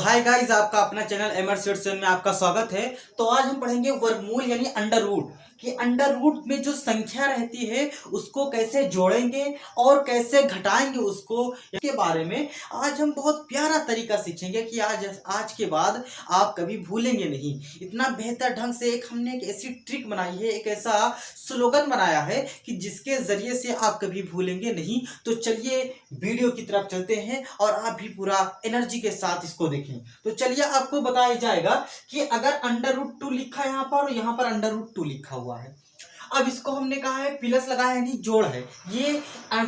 Hi guys, आपका अपना channel MR sets में आपका स्वागत है। तो आज हम पढ़ेंगे वर्गमूल यानी अंडर रूट कि अंडर रूट में जो संख्या रहती है उसको कैसे जोड़ेंगे और कैसे घटाएंगे उसको, इसके बारे में आज हम बहुत प्यारा तरीका सीखेंगे कि आज के बाद आप कभी भूलेंगे नहीं। इतना बेहतर ढंग से हमने एक ऐसी ट्रिक बनाई है, एक ऐसा स्लोगन बनाया है कि जिसके जरिए से आप कभी भूलेंगे नहीं। तो चलिए वीडियो की तरफ चलते हैं और आप भी पूरा एनर्जी के साथ इसको देखें। तो चलिए आपको बताया जाएगा कि अगर अंडर रूट 2 लिखा है यहाँ पर और यहाँ पर अंडर रूट 2 लिखा हुआ है, अब इसको हमने कहा है प्लस लगाया यानी जोड़ है, ये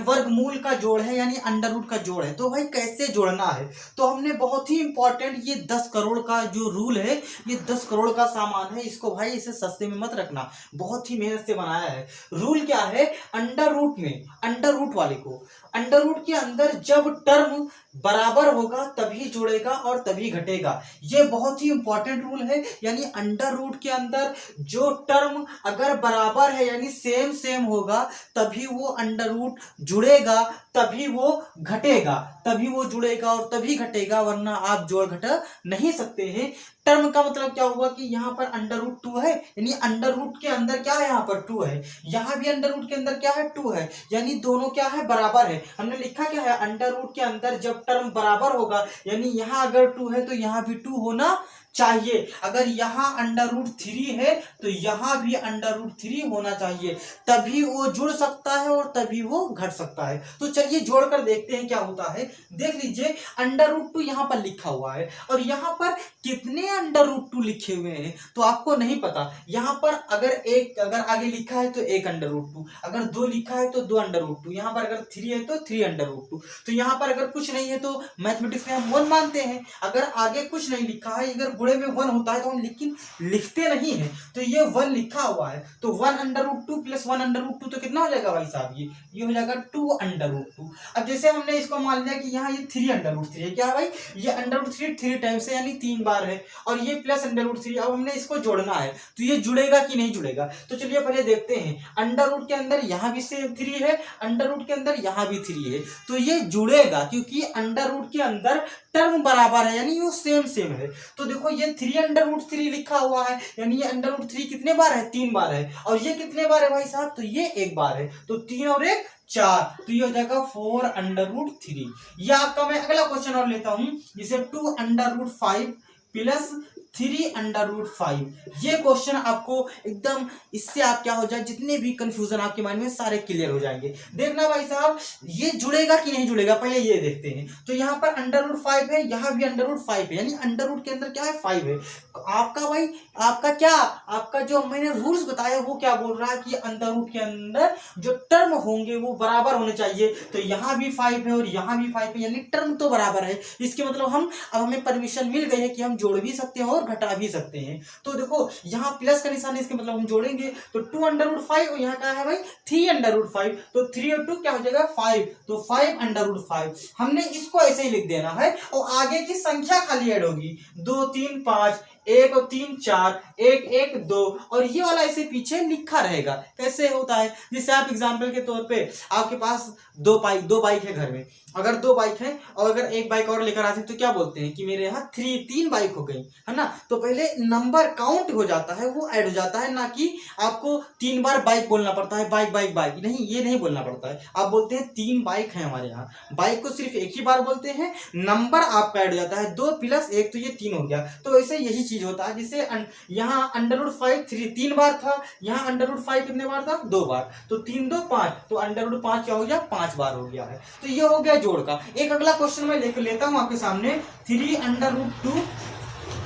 वर्गमूल का जोड़ है यानी अंडर रूट का जोड़ है। तो भाई कैसे जोड़ना है, तो हमने बहुत ही इंपॉर्टेंट ये 10 करोड़ का जो रूल है, ये 10 करोड़ का सामान है। इसको भाई इसे सस्ते में मत रखना, बहुत ही मेहनत से बनाया है। रूल क्या है, अंडर रूट में अंडर रूट वाले को अंडर रूट के अंदर जब टर्म बराबर होगा तभी जुड़ेगा और तभी घटेगा। ये बहुत ही इंपॉर्टेंट रूल है। यानी अंडर रूट के अंदर जो टर्म अगर बराबर है यानी सेम सेम होगा तभी वो अंडर रूट जुड़ेगा, तभी वो घटेगा, तभी वो जुड़ेगा और तभी घटेगा, वरना आप जोड़ घटा नहीं सकते हैं। टर्म का मतलब क्या हुआ कि यहाँ पर अंडर रूट 2 है यानी अंडर रूट के अंदर क्या है, यहाँ पर 2 है, यहाँ भी अंडर रूट के अंदर क्या है, 2 है, यानी दोनों क्या है, बराबर है। हमने लिखा क्या है, अंडर रूट के अंदर जब टर्म बराबर होगा यानी यहाँ अगर 2 है तो यहाँ भी 2 होना चाहिए। अगर यहाँ अंडर रूट 3 है तो यहाँ भी अंडर रूट 3 होना चाहिए, तभी वो जुड़ सकता है और तभी वो घट सकता है। तो चलिए जोड़कर देखते हैं क्या होता है। देख लीजिए अंडर रूट 2 यहाँ पर लिखा हुआ है और यहाँ पर कितने अंडर रूट 2 लिखे हुए हैं तो आपको नहीं पता। यहाँ पर अगर आगे लिखा है तो 1 अंडर रूट 2, अगर 2 लिखा है तो 2 अंडर रूट 2, यहाँ पर अगर 3 है तो 3 अंडर रूट 2। तो यहाँ पर अगर कुछ नहीं है तो मैथमेटिक्स में हम 1 मानते हैं। अगर आगे कुछ नहीं लिखा है, अगर गुणे में 1 होता है तो हम लेकिन लिखते नहीं है, तो ये 1 लिखा हुआ है तो 1 under root 2 plus 1 under root 2 तो कितना हो जाएगा भाई साहब, ये हो जाएगा 2 अंडर रूट 2। अब जैसे हमने इसको मान लिया कि यहाँ ये 3 अंडर रूट 3 है, क्या है भाई, ये अंडर रूट 3 टाइम्स है यानी 3 बार है, और ये प्लस अंडर रूट 3। अब हमने इसको जोड़ना है तो ये जुड़ेगा कि नहीं जुड़ेगा। तो चलिए पहले देखते हैं। अंडर रूट के अंदर यहाँ भी से 3 है, अंडर रूट के अंदर यहाँ भी 3 है, तो ये जुड़ेगा क्योंकि अंडर रूट के अंदर टर्म बराबर है यानी वो सेम सेम है। तो देखो ये 3 अंडर रूट 3 लिखा हुआ है यानी ये अंडर रूट 3 कितने बार है, 3 बार है, और ये कितने बार है भाई साहब, तो ये 1 बार है, तो 3 और 1 4, तो ये हो जाएगा 4 अंडर रूट 3। ये आपका मैं अगला क्वेश्चन और लेता हूं, जिसे 2 under root 5 plus 3 under root 5। ये क्वेश्चन आपको एकदम, इससे आप क्या हो जाए, जितने भी कंफ्यूजन आपके माइंड में सारे क्लियर हो जाएंगे। देखना भाई साहब ये जुड़ेगा कि नहीं जुड़ेगा, पहले ये देखते हैं। तो यहाँ पर अंडर रूट 5 है, यहाँ भी अंडर रूट 5 है, यानी अंडर रूट के अंदर क्या है, 5 है। आपका भाई आपका जो मैंने रूल्स बताया वो क्या बोल रहा है कि अंडर रूट के अंदर जो टर्म होंगे वो बराबर होने चाहिए। तो यहाँ भी 5 है और यहाँ भी 5 है, यानी टर्म तो बराबर है। इसके मतलब अब हमें परमिशन मिल गई है कि हम जोड़ भी सकते हैं और घटा भी सकते हैं। तो देखो यहाँ प्लस का निशान है, इसके मतलब हम जोड़ेंगे तो 2 अंडर रूट 5 और यहाँ क्या है भाई 3 अंडर रूट 5, तो 3 और 2 क्या हो जाएगा 5, तो 5 अंडर रूट 5। हमने इसको ऐसे ही लिख देना है और आगे की संख्या खाली ऐड होगी, 2 3 5, 1 और 3 4, 1 1 2, और ये वाला ऐसे पीछे लिखा रहेगा। कैसे होता है, जैसे आप एग्जांपल के तौर पे आपके पास दो बाइक है घर में, अगर 2 बाइक है और अगर 1 बाइक और लेकर आते हैं तो क्या बोलते हैं कि मेरे यहाँ 3 बाइक हो गई है ना। तो पहले नंबर काउंट हो जाता है, वो ऐड हो जाता है, ना कि आपको 3 बार बाइक बोलना पड़ता है, बाइक बाइक बाइक नहीं, ये नहीं बोलना पड़ता है। आप बोलते हैं 3 बाइक है हमारे यहाँ, बाइक को सिर्फ एक ही बार बोलते हैं, नंबर आपका ऐड हो जाता है, 2 प्लस 1 तो ये 3 हो गया। तो ऐसे यही चीज होता है, जिसे यहाँ अंडर रूट 5 3 बार था, यहाँ अंडर रूट 5 कितने बार था, 2 बार, तो 3 2 5, तो अंडर रूट 5 क्या हो गया, 5 बार हो गया है। तो ये हो गया जोड़ का। एक अगला क्वेश्चन मैं लेकर लेता हूं आपके सामने, 3 under root 2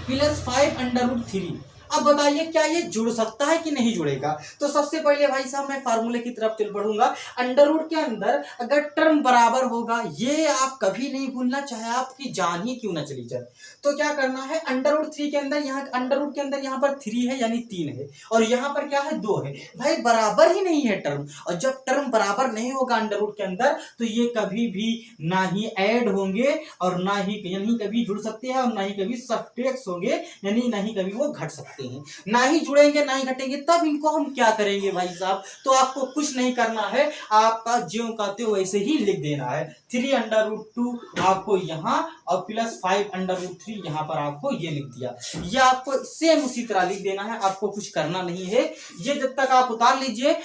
plus 5 under root 3। अब बताइए क्या ये जुड़ सकता है कि नहीं जुड़ेगा। तो सबसे पहले भाई साहब मैं फार्मूले की तरफ चल पढ़ूंगा। अंडर रूट के अंदर अगर टर्म बराबर होगा, ये आप कभी नहीं भूलना, चाहे आपकी जान ही क्यों ना चली जाए। तो क्या करना है, अंडर रूट 3 के अंदर यहाँ अंडर रूट के अंदर यहाँ पर 3 है यानी 3 है, और यहाँ पर क्या है 2 है। भाई बराबर ही नहीं है टर्म, और जब टर्म बराबर नहीं होगा अंडर रूट के अंदर तो ये कभी भी ना ही ऐड होंगे और ना ही कभी जुड़ सकते हैं और ना ही कभी सब्ट्रैक्ट होंगे, यानी ना ही कभी वो घट सकते हैं। हैं, ना ही जुड़ेंगे ना ही घटेंगे, तब इनको हम क्या करेंगे भाई साहब। तो आपको कुछ नहीं करना है, आपका ज्यों का त्यों वैसे ही लिख देना है। 3√2 आपको यहाँ और प्लस 5√3 यहाँ पर आपको ये लिख दिया। ये आपको सेम उसी तरह लिख देना है, आपको कुछ करना नहीं है। ये जब तक आप उतार लीजिए।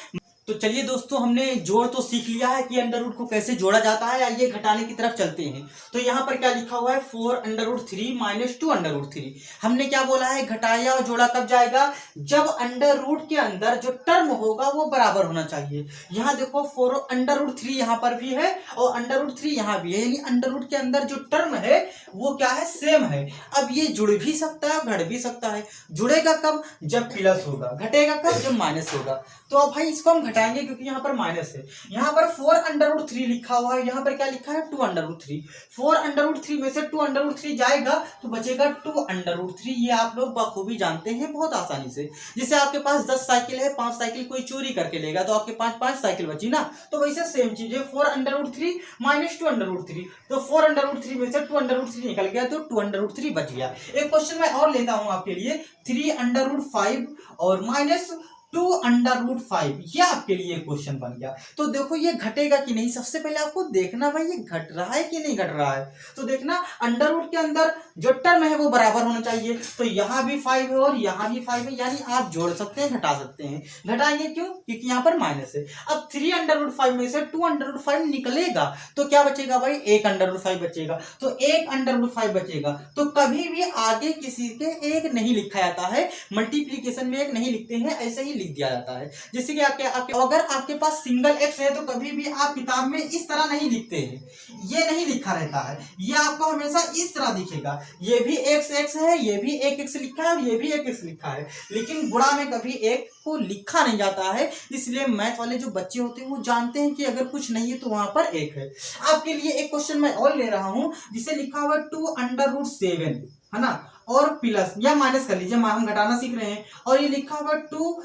तो चलिए दोस्तों, हमने जोड़ तो सीख लिया है कि अंडर रूट को कैसे जोड़ा जाता है। आइए घटाने की तरफ चलते हैं। तो यहाँ पर क्या लिखा हुआ है, 4√3 माइनस 2√3। हमने क्या बोला है, घटाया और जोड़ा कब जाएगा, जब अंडर रूट के अंदर जो टर्म होगा वो बराबर होना चाहिए। यहाँ देखो 4√3 यहाँ पर भी है और √3 यहाँ भी है, यानी अंडर रूट के अंदर जो टर्म है वो क्या है, सेम है। अब ये जुड़ भी सकता है, घट भी सकता है। जुड़ेगा कब, जब प्लस होगा, घटेगा कब, जब माइनस होगा। तो अब भाई इसको हम घटाएंगे क्योंकि यहाँ पर माइनस है। यहाँ पर 4√3 लिखा हुआ है, यहाँ पर क्या लिखा है, 2√3। 4√3 में से 2√3 जाएगा तो बचेगा 2√3। ये आप लोग बखूबी जानते हैं बहुत आसानी से। जैसे आपके पास 10 साइकिल है, 5 साइकिल कोई चोरी करके लेगा तो आपके पास 5 साइकिल बची ना। तो वैसे सेम चीज है, 4√3 माइनस 2√3। तो 4√3 में से 2√3 निकल गया तो 2√3 बच गया। एक क्वेश्चन मैं और लेता हूं आपके लिए, 3√5 और माइनस 2√5। ये आपके लिए क्वेश्चन बन गया। तो देखो ये घटेगा कि नहीं, सबसे पहले आपको देखना भाई ये घट रहा है कि नहीं घट रहा है। तो देखना अंडर रूट के अंदर जो टर्म है वो बराबर होना चाहिए। तो यहाँ भी 5 है और यहाँ भी 5 है, यानी आप जोड़ सकते हैं, घटा सकते हैं। घटाएंगे क्यों, क्योंकि यहाँ पर माइनस है। अब 3√5 में से 2√5 निकलेगा तो क्या बचेगा भाई, 1√5 बचेगा। तो 1√5 बचेगा। तो कभी भी आगे किसी के एक नहीं लिखा जाता है, मल्टीप्लीकेशन में एक नहीं लिखते हैं, ऐसे ही लिख दिया जाता है। जैसे कि आपके अगर आपके पास सिंगल एक्स है तो कभी भी आप किताब में इस तरह नहीं लिखते हैं, ये नहीं लिखा रहता है, ये आपको हमेशा इस तरह दिखेगा। ये भी एक्स एक्स है, ये भी एक एक्स लिखा है और ये भी एक एक्स लिखा है, लेकिन गुणा में कभी एक को लिखा नहीं जाता है। इसलिए मैथ वाले जो बच्चे होते हैं वो जानते हैं कि अगर कुछ नहीं है तो वहां पर एक है। आपके लिए एक क्वेश्चन मैं और ले रहा हूं जिसे लिखा हुआ 2√7 है ना, और प्लस या माइनस कर लीजिए, हम घटाना सीख रहे हैं। और ये लिखा हुआ 2,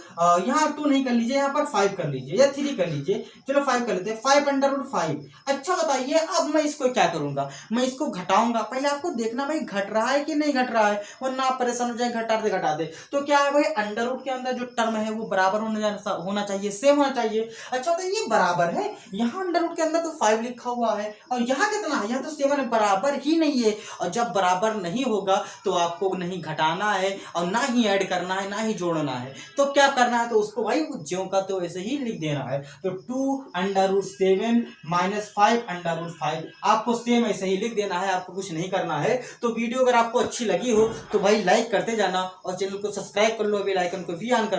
यहाँ 2 नहीं कर लीजिए, यहाँ पर 5 कर लीजिए या 3 कर लीजिए। चलो 5 कर लेते हैं, 5√5। अच्छा बताइए अब मैं इसको क्या करूंगा, मैं इसको घटाऊंगा। पहले आपको देखना भाई घट रहा है कि नहीं घट रहा है, वरना आप परेशान हो जाए, घटा दे। तो क्या है भाई, अंडर रूट के अंदर जो टर्म है वो बराबर होना चाहिए, सेम होना चाहिए। अच्छा बताइए ये बराबर है, यहाँ अंडर रूट के अंदर तो 5 लिखा हुआ है और यहाँ कितना है, यहाँ तो 7 है, बराबर ही नहीं है। और जब बराबर नहीं होगा तो आपको नहीं घटाना है और ना ही ऐड करना है, ना ही जोड़ना है। तो क्या करना है, तो उसको भाई ज्यों का तो वैसे ही लिख देना है। तो 2√7 माइनस 5√5 आपको सेम ऐसे ही लिख देना है, आपको कुछ नहीं करना है। तो वीडियो अगर आपको अच्छी लगी हो तो भाई लाइक करते जाना और चैनल को सब्सक्राइब कर लो, बेल आइकन को भी ऑन कर लो।